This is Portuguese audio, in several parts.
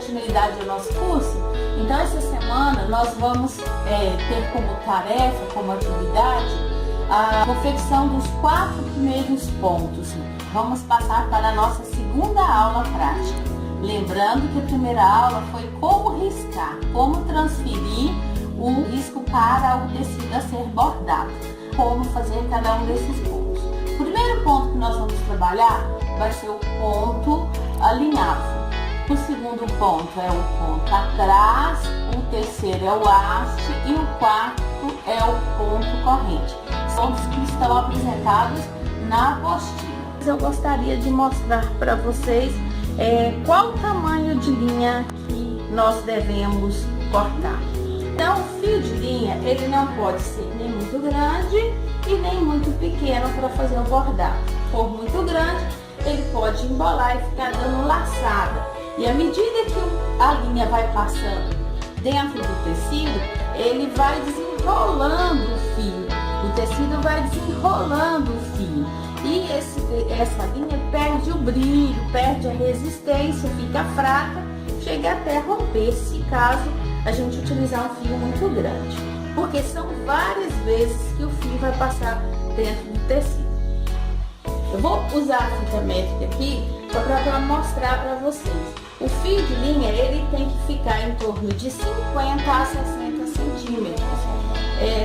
continuidade ao nosso curso? Então essa semana nós vamos ter como tarefa, como atividade, a confecção dos 4 primeiros pontos. Vamos passar para a nossa segunda aula prática. Lembrando que a primeira aula foi como riscar, como transferir o risco para o tecido a ser bordado, como fazer cada um desses pontos. O primeiro ponto que nós vamos trabalhar vai ser o ponto alinhavo. O segundo ponto é o ponto atrás, o terceiro é o haste e o quarto é o ponto corrente. São os que estão apresentados na apostila. Eu gostaria de mostrar para vocês qual o tamanho de linha que nós devemos cortar. Então, o fio de linha, ele não pode ser nem muito grande e nem muito pequeno para fazer o bordado. Se for muito grande, ele pode embolar e ficar dando laçada. E à medida que a linha vai passando dentro do tecido, ele vai desenrolando o fio. O tecido vai desenrolando o fio. E essa linha perde o brilho, perde a resistência, fica fraca, chega até romper, se caso a gente utilizar um fio muito grande. Porque são várias vezes que o fio vai passar dentro do tecido. Eu vou usar a fita métrica aqui para mostrar para vocês. O fio de linha, ele tem que ficar em torno de 50 a 60 centímetros.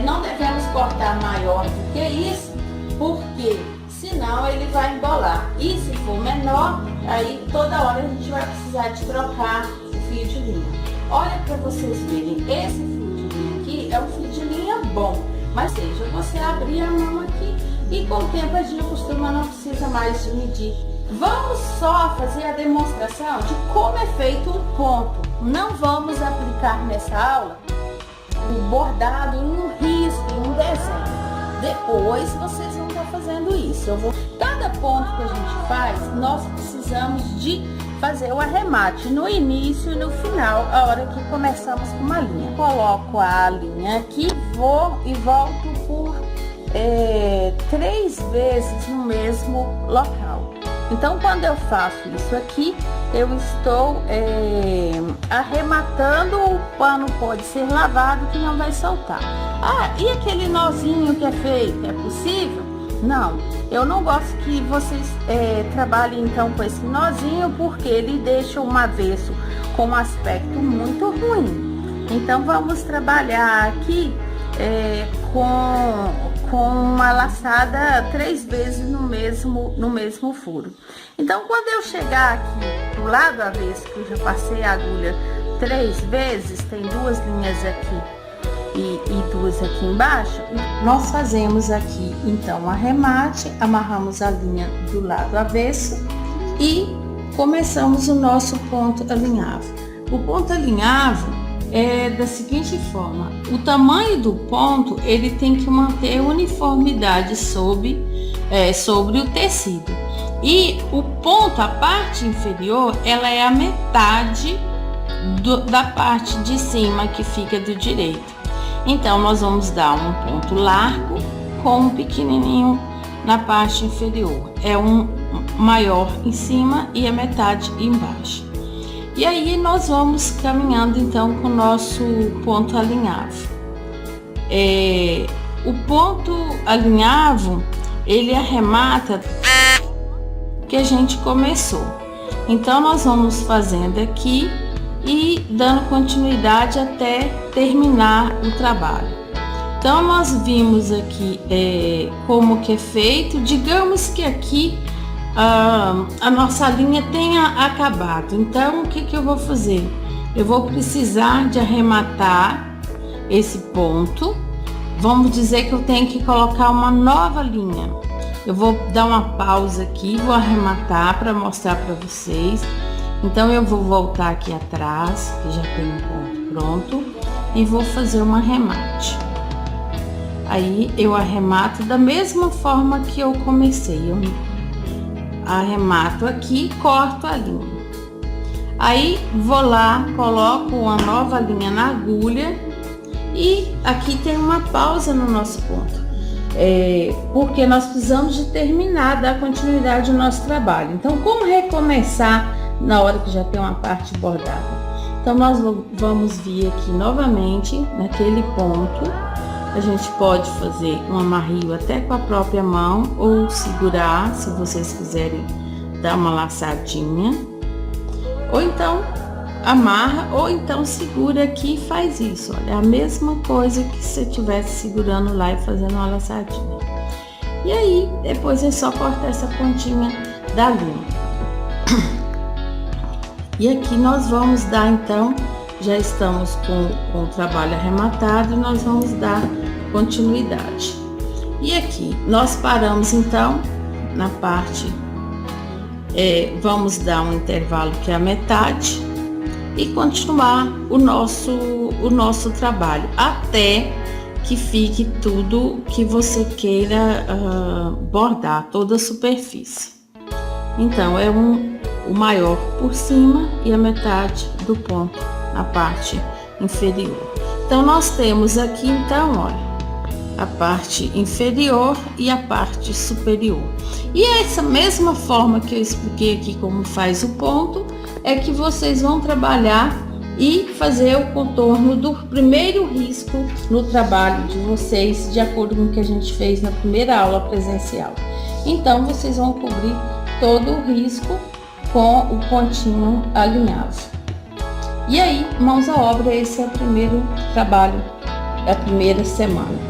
Não devemos cortar maior do que isso, porque senão ele vai embolar. E se for menor, aí toda hora a gente vai precisar de trocar o fio de linha. Olha para vocês verem, esse fio de linha aqui é um fio de linha bom, mas seja você abrir a mão aqui e com o tempo a gente acostuma, não precisa mais de medir. Vamos só fazer a demonstração de como é feito o ponto. Não vamos aplicar nessa aula o bordado em um risco, em um desenho. Depois vocês vão estar fazendo isso. Cada ponto que a gente faz, nós precisamos de fazer o arremate no início e no final, a hora que começamos com uma linha. Coloco a linha aqui, vou e volto por 3 vezes no mesmo local. Então, quando eu faço isso aqui, eu estou arrematando, o pano pode ser lavado que não vai soltar. Ah, e aquele nozinho que é feito, é possível? Não, eu não gosto que vocês trabalhem então com esse nozinho, porque ele deixa um avesso com um aspecto muito ruim. Então, vamos trabalhar aqui com uma laçada 3 vezes no mesmo furo. Então, quando eu chegar aqui do lado avesso, que eu já passei a agulha 3 vezes, tem 2 linhas aqui e 2 aqui embaixo, nós fazemos aqui então um arremate, amarramos a linha do lado avesso e começamos o nosso ponto alinhavo. O ponto alinhavo é da seguinte forma: o tamanho do ponto ele tem que manter uniformidade sobre o tecido, e o ponto, a parte inferior, ela é a metade da parte de cima que fica do direito. Então nós vamos dar um ponto largo com um pequenininho na parte inferior, é um maior em cima e a metade embaixo. E aí nós vamos caminhando então com o nosso ponto alinhavo. O ponto alinhavo, ele arremata que a gente começou. Então nós vamos fazendo aqui e dando continuidade até terminar o trabalho. Então nós vimos aqui como que é feito. Digamos que aqui a nossa linha tenha acabado. Então o que eu vou fazer? Eu vou precisar de arrematar esse ponto. Vamos dizer que eu tenho que colocar uma nova linha. Eu vou dar uma pausa aqui, vou arrematar para mostrar para vocês. Então eu vou voltar aqui atrás, que já tem um ponto pronto, e vou fazer um arremate. Aí eu arremato da mesma forma que eu comecei. Eu arremato aqui, corto a linha. Aí vou lá, coloco uma nova linha na agulha e aqui tem uma pausa no nosso ponto. Porque nós precisamos de terminar, dar continuidade ao nosso trabalho. Então, como recomeçar na hora que já tem uma parte bordada. Então nós vamos vir aqui novamente naquele ponto. A gente pode fazer um amarrio até com a própria mão ou segurar, se vocês quiserem dar uma laçadinha, ou então amarra, ou então segura aqui e faz isso. Olha, é a mesma coisa que se você estivesse segurando lá e fazendo uma laçadinha. E aí depois é só cortar essa pontinha da linha. E aqui nós vamos dar, então, já estamos com o trabalho arrematado e nós vamos dar continuidade. E aqui nós paramos então na parte, vamos dar um intervalo que é a metade e continuar o nosso trabalho até que fique tudo que você queira bordar, toda a superfície. Então o maior por cima e a metade do ponto na parte inferior. Então nós temos aqui, então, olha, a parte inferior e a parte superior. E essa mesma forma que eu expliquei aqui como faz o ponto, é que vocês vão trabalhar e fazer o contorno do primeiro risco no trabalho de vocês, de acordo com o que a gente fez na primeira aula presencial. Então vocês vão cobrir todo o risco com o pontinho alinhavo. E aí, mãos à obra, esse é o primeiro trabalho da primeira semana.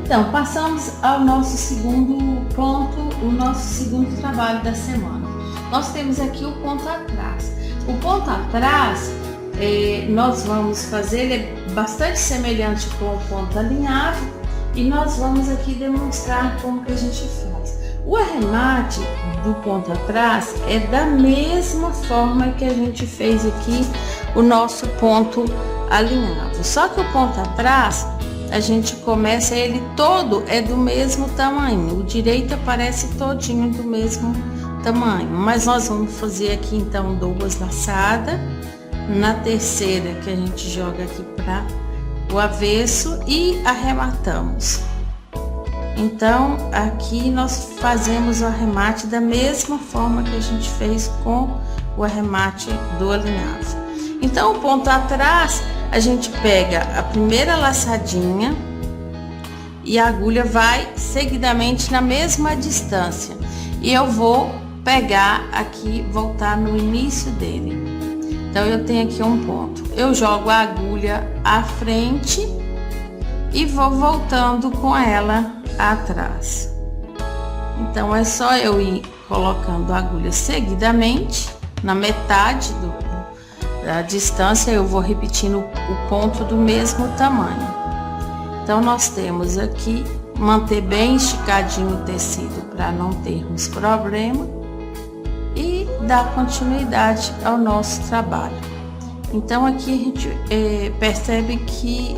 Então, passamos ao nosso segundo ponto, o nosso segundo trabalho da semana. Nós temos aqui o ponto atrás. O ponto atrás, nós vamos fazer, ele é bastante semelhante com o ponto alinhavo e nós vamos aqui demonstrar como que a gente faz. O arremate do ponto atrás é da mesma forma que a gente fez aqui o nosso ponto alinhavo. Só que o ponto atrás, a gente começa, ele todo é do mesmo tamanho. O direito aparece todinho do mesmo tamanho. Mas nós vamos fazer aqui então 2 laçadas. Na terceira que a gente joga aqui para o avesso e arrematamos. Então aqui nós fazemos o arremate da mesma forma que a gente fez com o arremate do alinhavo. Então o ponto atrás, a gente pega a primeira laçadinha e a agulha vai seguidamente na mesma distância. E eu vou pegar aqui, voltar no início dele. Então eu tenho aqui um ponto. Eu jogo a agulha à frente e vou voltando com ela atrás. Então é só eu ir colocando a agulha seguidamente na metade da distância, eu vou repetindo o ponto do mesmo tamanho. Então nós temos aqui, manter bem esticadinho o tecido para não termos problema e dar continuidade ao nosso trabalho. Então aqui a gente percebe que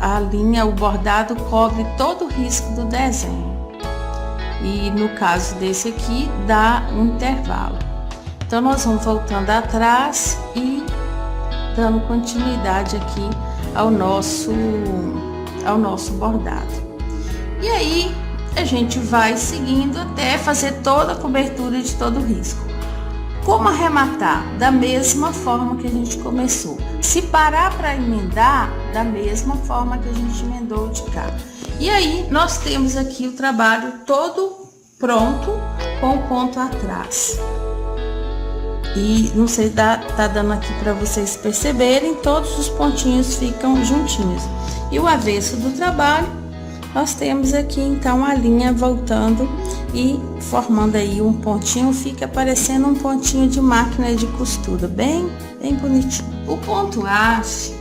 a linha, o bordado cobre todo o risco do desenho e no caso desse aqui dá um intervalo. Então nós vamos voltando atrás e dando continuidade aqui ao nosso bordado. E aí a gente vai seguindo até fazer toda a cobertura de todo o risco. Como arrematar? Da mesma forma que a gente começou. Se parar para emendar, da mesma forma que a gente emendou de cá. E aí nós temos aqui o trabalho todo pronto com o ponto atrás. E não sei, tá dando aqui para vocês perceberem, todos os pontinhos ficam juntinhos. E o avesso do trabalho, nós temos aqui então a linha voltando e formando aí um pontinho, fica parecendo um pontinho de máquina de costura, bem bonitinho. O ponto haste,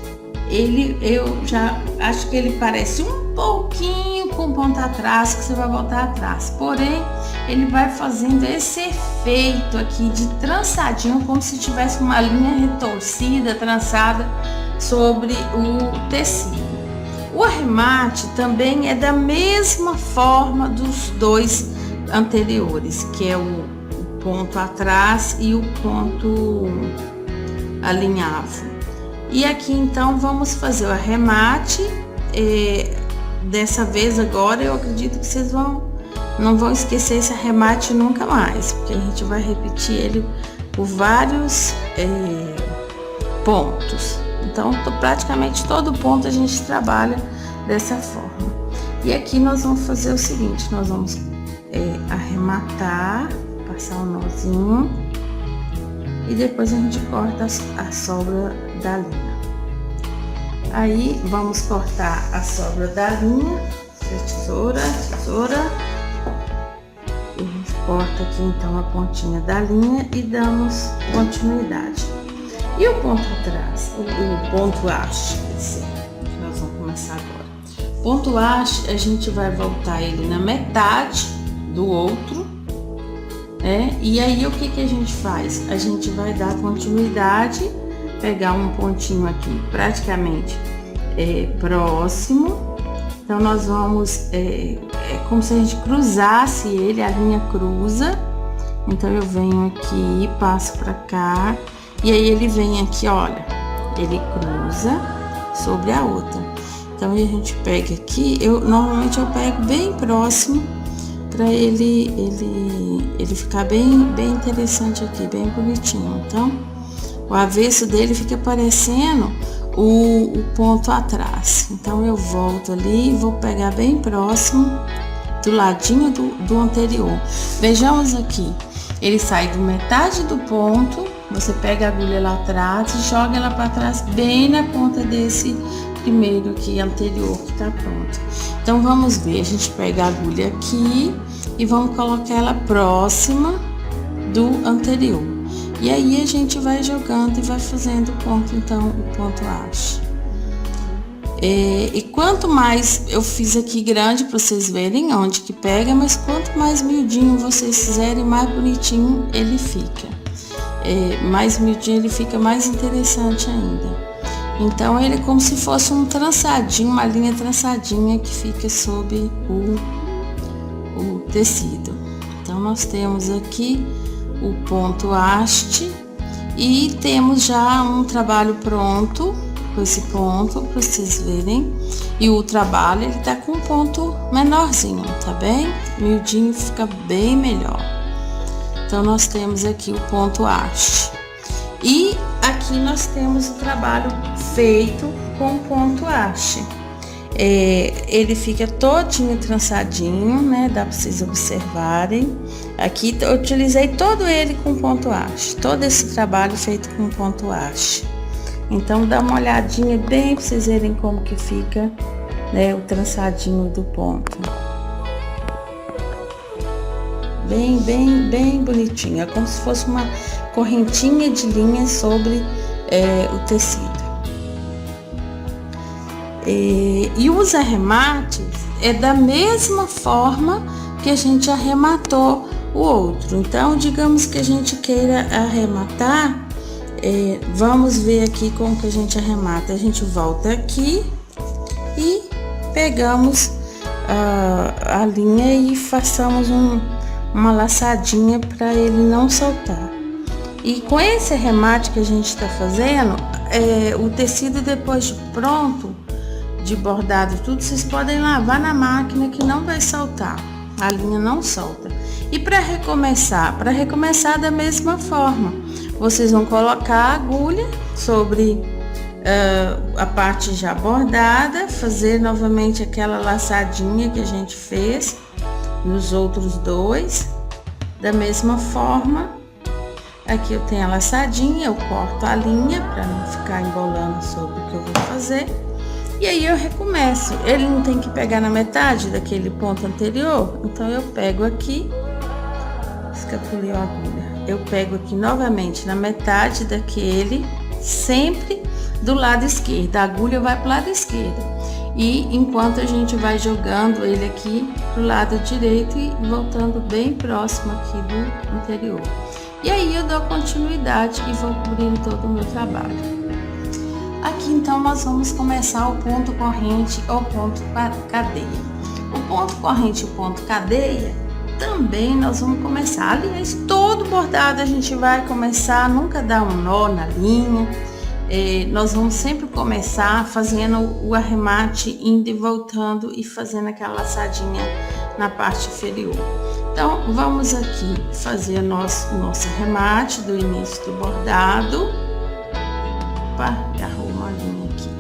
eu já acho que ele parece um pouquinho com ponto atrás, que você vai voltar atrás, porém ele vai fazendo esse efeito aqui de trançadinho, como se tivesse uma linha retorcida, trançada sobre o tecido. O arremate também é da mesma forma dos dois anteriores, que é o ponto atrás e o ponto alinhavo. E aqui então vamos fazer o arremate. Dessa vez agora eu acredito que vocês não vão esquecer esse arremate nunca mais, porque a gente vai repetir ele por vários pontos. Então, praticamente todo ponto a gente trabalha dessa forma. E aqui nós vamos fazer o seguinte, nós vamos arrematar, passar um nozinho e depois a gente corta a sobra da linha. Aí vamos cortar a sobra da linha, tesoura, e a gente corta aqui então a pontinha da linha e damos continuidade. E o ponto atrás, o ponto haste, que nós vamos começar agora. Ponto haste, a gente vai voltar ele na metade do outro, né? E aí o que a gente faz? A gente vai dar continuidade, pegar um pontinho aqui praticamente próximo. Então nós vamos, é como se a gente cruzasse ele, a linha cruza. Então eu venho aqui, passo pra cá, e aí ele vem aqui, olha, ele cruza sobre a outra. Então a gente pega aqui, normalmente eu pego bem próximo para ele ficar bem interessante aqui, bem bonitinho. Então o avesso dele fica parecendo o ponto atrás. Então eu volto ali e vou pegar bem próximo do ladinho do anterior. Vejamos aqui, ele sai do metade do ponto, você pega a agulha lá atrás e joga ela para trás bem na ponta desse primeiro aqui anterior que tá pronto. Então vamos ver, a gente pega a agulha aqui e vamos colocar ela próxima do anterior. E aí a gente vai jogando e vai fazendo o ponto, então o ponto haste. E quanto mais eu fiz aqui grande para vocês verem onde que pega, mas quanto mais miudinho vocês fizerem, mais bonitinho ele fica. Mais miudinho ele fica mais interessante ainda. Então ele é como se fosse um trançadinho, uma linha trançadinha que fica sob o tecido. Então nós temos aqui o ponto haste e temos já um trabalho pronto com esse ponto para vocês verem. E o trabalho ele tá com um ponto menorzinho, tá bem? Miudinho fica bem melhor. Então nós temos aqui o ponto haste. E aqui nós temos o trabalho feito com ponto haste. Ele fica todinho trançadinho, né? Dá para vocês observarem. Aqui eu utilizei todo ele com ponto haste. Todo esse trabalho feito com ponto haste. Então dá uma olhadinha bem para vocês verem como que fica, né, o trançadinho do ponto. Bem bonitinho. É como se fosse uma correntinha de linha sobre o tecido. E os arremates é da mesma forma que a gente arrematou o outro. Então, digamos que a gente queira arrematar, vamos ver aqui como que a gente arremata. A gente volta aqui e pegamos a linha e façamos uma laçadinha para ele não soltar. E com esse arremate que a gente está fazendo, o tecido depois de pronto, de bordado tudo, vocês podem lavar na máquina que não vai soltar, a linha não solta. E para recomeçar da mesma forma, vocês vão colocar a agulha sobre a parte já bordada, fazer novamente aquela laçadinha que a gente fez nos outros dois, da mesma forma. Aqui eu tenho a laçadinha, eu corto a linha para não ficar embolando sobre o que eu vou fazer. E aí eu recomeço. Ele não tem que pegar na metade daquele ponto anterior, então eu pego aqui, escapuliu a agulha. Eu pego aqui novamente na metade daquele, sempre do lado esquerdo. A agulha vai para o lado esquerdo. E enquanto a gente vai jogando ele aqui pro lado direito e voltando bem próximo aqui do anterior. E aí eu dou continuidade e vou cobrindo todo o meu trabalho. Aqui então nós vamos começar o ponto corrente ou ponto cadeia. O ponto corrente e o ponto cadeia também nós vamos começar. Aliás, todo bordado a gente vai começar, nunca dá um nó na linha. Nós vamos sempre começar fazendo o arremate, indo e voltando e fazendo aquela laçadinha na parte inferior. Então, vamos aqui fazer nosso remate do início do bordado. Opa, agarrou uma linha aqui,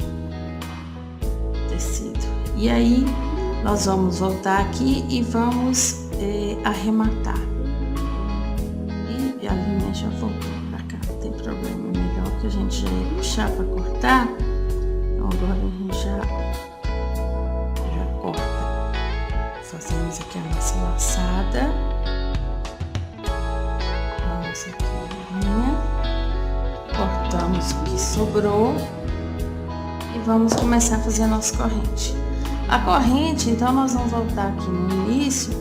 tecido. E aí, nós vamos voltar aqui e vamos arrematar. E a linha já voltou pra cá, não tem problema. Melhor que a gente já ia puxar pra cortar. Então, agora a gente já corta. Fazemos aqui a nossa laçada. Vamos aqui a linha. Cortamos o que sobrou. E vamos começar a fazer a nossa corrente. A corrente, então, nós vamos voltar aqui no início.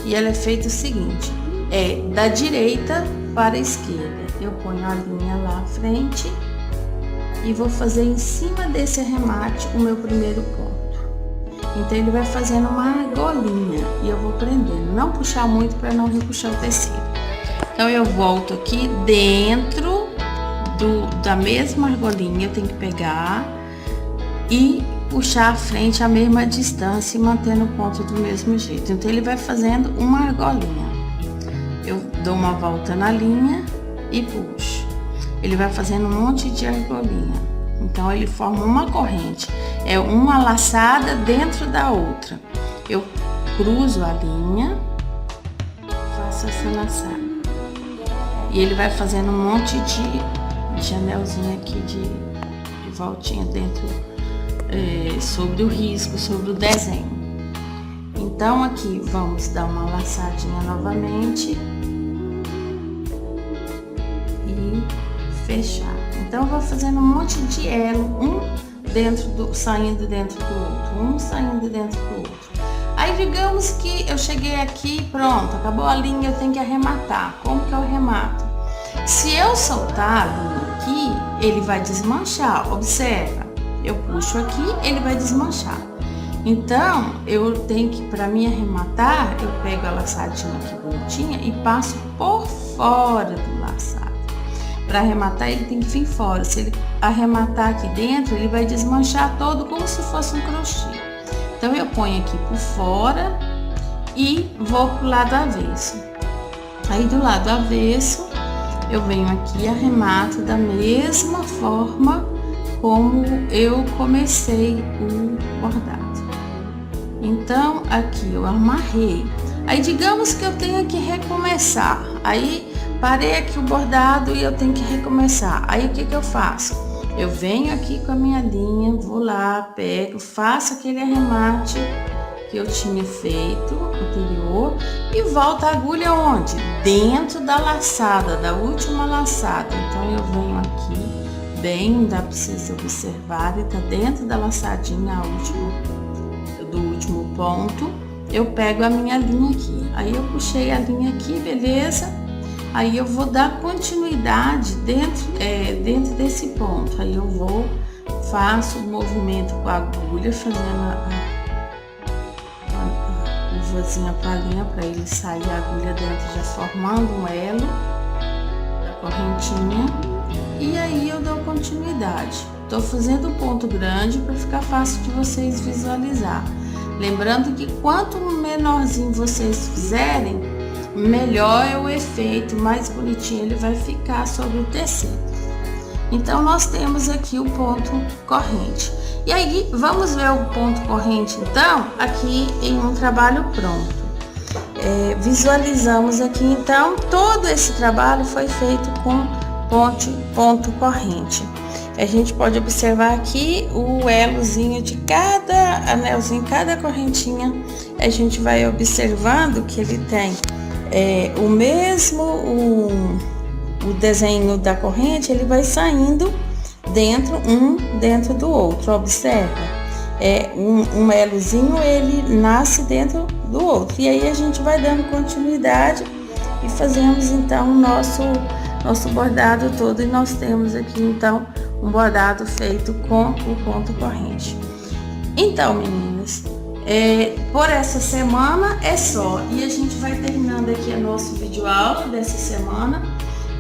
E ela é feita o seguinte. É da direita para a esquerda. Eu ponho a linha lá à frente. E vou fazer em cima desse arremate o meu primeiro ponto. Então, ele vai fazendo uma argolinha e eu vou prendendo, não puxar muito para não repuxar o tecido. Então, eu volto aqui dentro da mesma argolinha, eu tenho que pegar e puxar à frente a mesma distância e mantendo o ponto do mesmo jeito. Então, ele vai fazendo uma argolinha. Eu dou uma volta na linha e puxo. Ele vai fazendo um monte de argolinha. Então, ele forma uma corrente. É uma laçada dentro da outra. Eu cruzo a linha, faço essa laçada. E ele vai fazendo um monte de anelzinho aqui de voltinha dentro, sobre o risco, sobre o desenho. Então, aqui vamos dar uma laçadinha novamente. E fechar. Então, eu vou fazendo um monte de elo, saindo dentro do outro, um saindo dentro do outro. Aí, digamos que eu cheguei aqui, pronto, acabou a linha, eu tenho que arrematar. Como que eu arremato? Se eu soltar a linha aqui, ele vai desmanchar. Observa, eu puxo aqui, ele vai desmanchar. Então, eu tenho que, para mim arrematar, eu pego a laçadinha aqui bonitinha e passo por fora do laçado. Para arrematar, ele tem que vir fora. Se ele arrematar aqui dentro, ele vai desmanchar todo como se fosse um crochê. Então, eu ponho aqui por fora e vou pro lado avesso. Aí, do lado avesso, eu venho aqui e arremato da mesma forma como eu comecei o bordado. Então, aqui eu amarrei. Aí, digamos que eu tenho que recomeçar. Aí, parei aqui o bordado e eu tenho que recomeçar. Aí, o que que eu faço? Eu venho aqui com a minha linha, vou lá, pego, faço aquele arremate que eu tinha feito anterior e volto a agulha onde? Dentro da laçada, da última laçada. Então, eu venho aqui, bem, dá pra vocês observarem, tá dentro da laçadinha do último ponto. Eu pego a minha linha aqui. Aí, eu puxei a linha aqui, beleza? Aí eu vou dar continuidade dentro desse ponto. Aí eu faço o movimento com a agulha, fazendo a curvazinha para a linha, para ele sair a agulha dentro, já formando um elo da correntinha. E aí eu dou continuidade. Tô fazendo ponto grande para ficar fácil de vocês visualizar. Lembrando que quanto menorzinho vocês fizerem, melhor é o efeito, mais bonitinho ele vai ficar sobre o tecido. Então, nós temos aqui o ponto corrente. E aí, vamos ver o ponto corrente, então, aqui em um trabalho pronto. Visualizamos aqui, então, todo esse trabalho foi feito com ponto corrente. A gente pode observar aqui o elozinho de cada anelzinho, cada correntinha. A gente vai observando que ele tem o mesmo, o desenho da corrente, ele vai saindo dentro do outro. Observa, um elozinho, ele nasce dentro do outro. E aí a gente vai dando continuidade e fazemos então o nosso bordado todo. E nós temos aqui então um bordado feito com o ponto corrente. Então, meninas, por essa semana é só, e a gente vai terminando aqui a nossa videoaula dessa semana.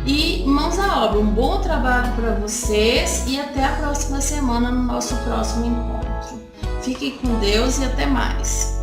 E mãos à obra, um bom trabalho para vocês e até a próxima semana no nosso próximo encontro. Fiquem com Deus e até mais.